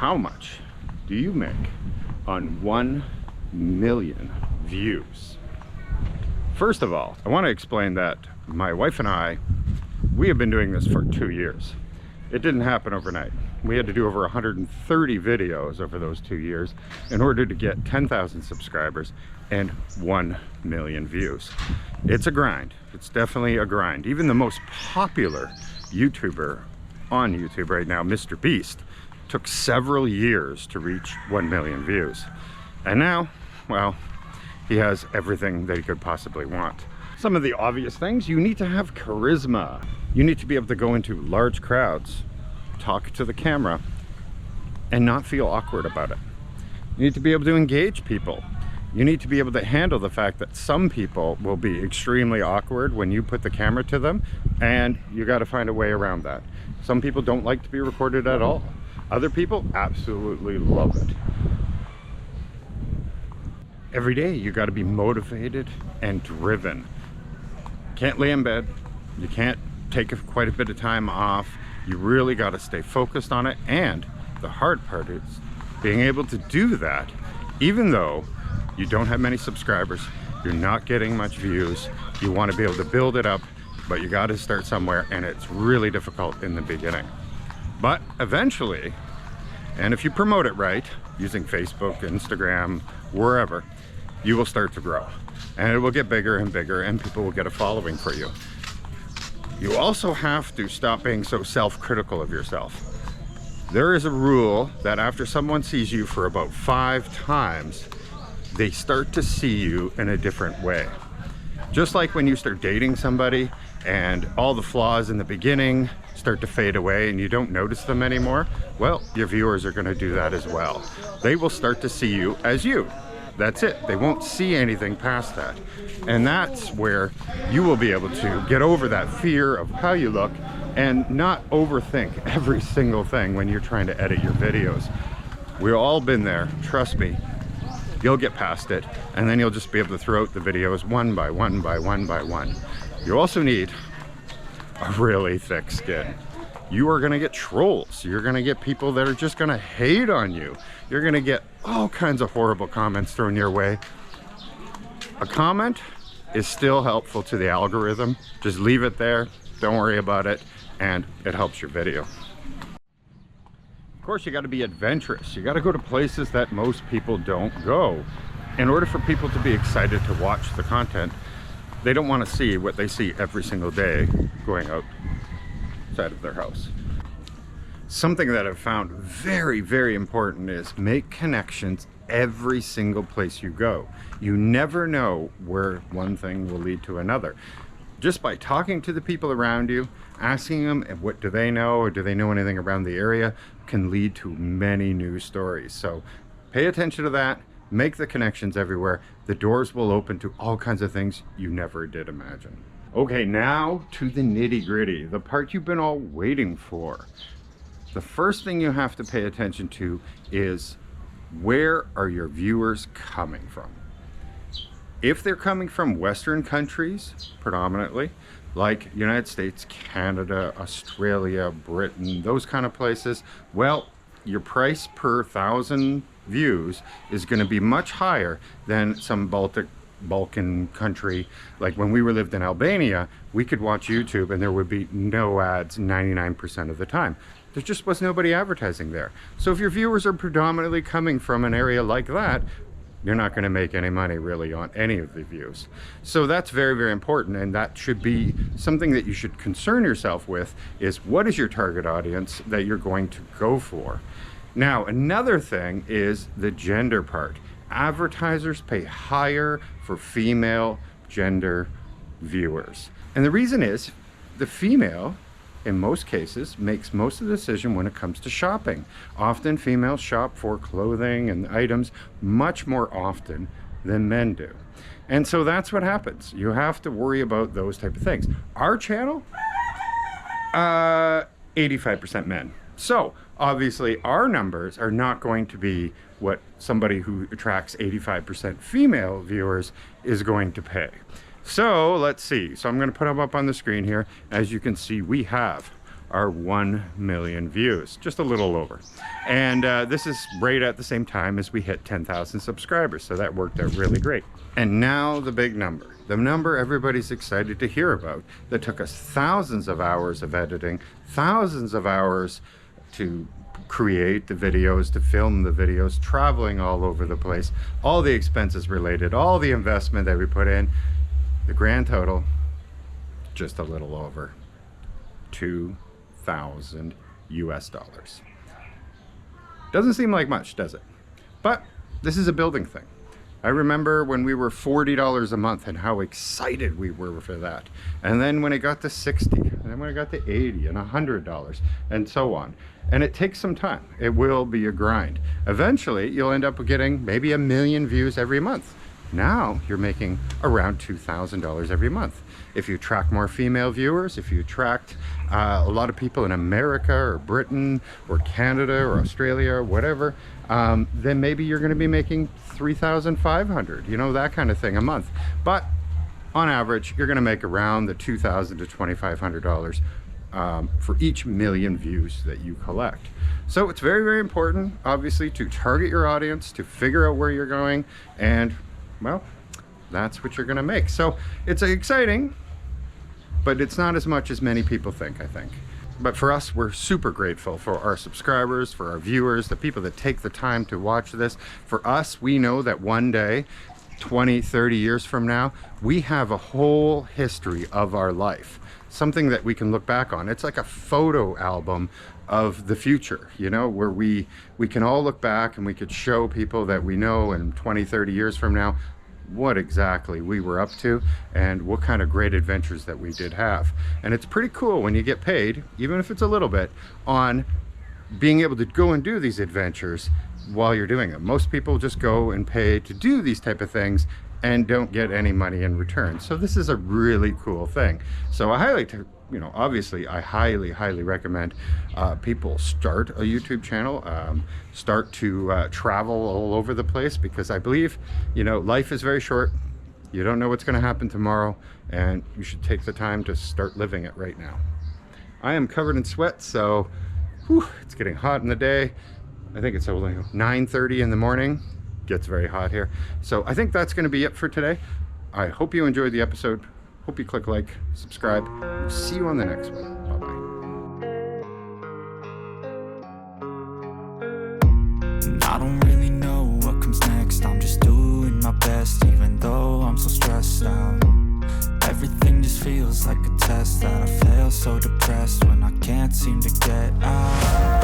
how much do you make on 1 million views? First of all, I want to explain that my wife and I, we have been doing this for 2 years. It didn't happen overnight. We had to do over 130 videos over those 2 years in order to get 10,000 subscribers and 1 million views. It's a grind. It's definitely a grind. Even the most popular YouTuber on YouTube right now, Mr. Beast, took several years to reach 1 million views. And now, well, he has everything that he could possibly want. Some of the obvious things: you need to have charisma. You need to be able to go into large crowds, talk to the camera, and not feel awkward about it. You need to be able to engage people. You need to be able to handle the fact that some people will be extremely awkward when you put the camera to them, and you got to find a way around that. Some people don't like to be recorded at all. Other people absolutely love it. Every day you got to be motivated and driven. Can't lay in bed. You can't take quite a bit of time off. You really got to stay focused on it. And the hard part is being able to do that even though you don't have many subscribers, you're not getting much views. You want to be able to build it up, but you got to start somewhere, and it's really difficult in the beginning. But eventually, and if you promote it right, using Facebook, Instagram, wherever, you will start to grow. And it will get bigger and bigger, and people will get a following for you. You also have to stop being so self-critical of yourself. There is a rule that after someone sees you for about 5 times, they start to see you in a different way. Just like when you start dating somebody and all the flaws in the beginning start to fade away and you don't notice them anymore, well, your viewers are going to do that as well. They will start to see you as you. That's it. They won't see anything past that. And that's where you will be able to get over that fear of how you look and not overthink every single thing when you're trying to edit your videos. We've all been there, trust me. You'll get past it, and then you'll just be able to throw out the videos one by one by one by one. You also need a really thick skin. You are gonna get trolls. You're gonna get people that are just gonna hate on you. You're gonna get all kinds of horrible comments thrown your way. A comment is still helpful to the algorithm. Just leave it there, don't worry about it, and it helps your video. Of course, you got to be adventurous. You got to go to places that most people don't go. In order for people to be excited to watch the content, they don't want to see what they see every single day going outside of their house. Something that I've found very, very important is make connections every single place you go. You never know where one thing will lead to another. Just by talking to the people around you, asking them what do they know or do they know anything around the area can lead to many new stories. So pay attention to that, make the connections everywhere. The doors will open to all kinds of things you never did imagine. Okay, now to the nitty-gritty, the part you've been all waiting for. The first thing you have to pay attention to is, where are your viewers coming from? If they're coming from Western countries, predominantly, like United States, Canada, Australia, Britain, those kind of places, well, your price per 1,000 views is going to be much higher than some Balkan country. Like when we lived in Albania, we could watch YouTube and there would be no ads 99% of the time. There just was nobody advertising there. So if your viewers are predominantly coming from an area like that, you're not going to make any money really on any of the views. So that's very, very important, and that should be something that you should concern yourself with, is what is your target audience that you're going to go for. Now, another thing is the gender part. Advertisers pay higher for female gender viewers. And the reason is the female, in most cases, makes most of the decision when it comes to shopping. Often females shop for clothing and items much more often than men do. And so that's what happens. You have to worry about those type of things. Our channel, 85% men. So obviously our numbers are not going to be what somebody who attracts 85% female viewers is going to pay. So let's see. So I'm going to put them up on the screen here. As you can see, we have our 1 million views, just a little over. And this is right at the same time as we hit 10,000 subscribers, so that worked out really great. And now the big number, the number everybody's excited to hear about, that took us thousands of hours of editing, thousands of hours to create the videos, to film the videos, traveling all over the place, all the expenses related, all the investment that we put in. The grand total, just a little over 2,000 US dollars. Doesn't seem like much, does it? But this is a building thing. I remember when we were $40 a month and how excited we were for that. And then when it got to 60, and then when it got to 80 and $100 and so on. And it takes some time. It will be a grind. Eventually, you'll end up getting maybe 1 million views every month. Now you're making around $2,000 every month. If you attract more female viewers, if you attract a lot of people in America or Britain or Canada or Australia or whatever, then maybe you're going to be making $3,500, you know, that kind of thing a month. But on average, you're going to make around the $2,000 to $2,500 for each 1 million views that you collect. So it's very, very important, obviously, to target your audience, to figure out where you're going, and well, that's what you're going to make. So it's exciting, but it's not as much as many people think, I think. But for us, we're super grateful for our subscribers, for our viewers, the people that take the time to watch this. For us, we know that one day, 20, 30 years from now, we have a whole history of our life. Something that we can look back on. It's like a photo album of the future, you know, where we can all look back and we could show people that we know in 20, 30 years from now what exactly we were up to and what kind of great adventures that we did have. And it's pretty cool when you get paid, even if it's a little bit, on being able to go and do these adventures while you're doing them. Most people just go and pay to do these type of things and don't get any money in return. So this is a really cool thing. So I highly, you know, obviously I highly recommend people start a YouTube channel, start to travel all over the place, because I believe, you know, life is very short. You don't know what's going to happen tomorrow, and you should take the time to start living it right now. I am covered in sweat, so whew, it's getting hot in the day. I think it's only 9:30 in the morning. Gets very hot here. So I think that's going to be it for today. I hope you enjoyed the episode. Hope you click like, subscribe. We'll see you on the next one. Bye-bye. I don't really know what comes next. I'm just doing my best, even though I'm so stressed out. Everything just feels like a test that I fail, so depressed when I can't seem to get out.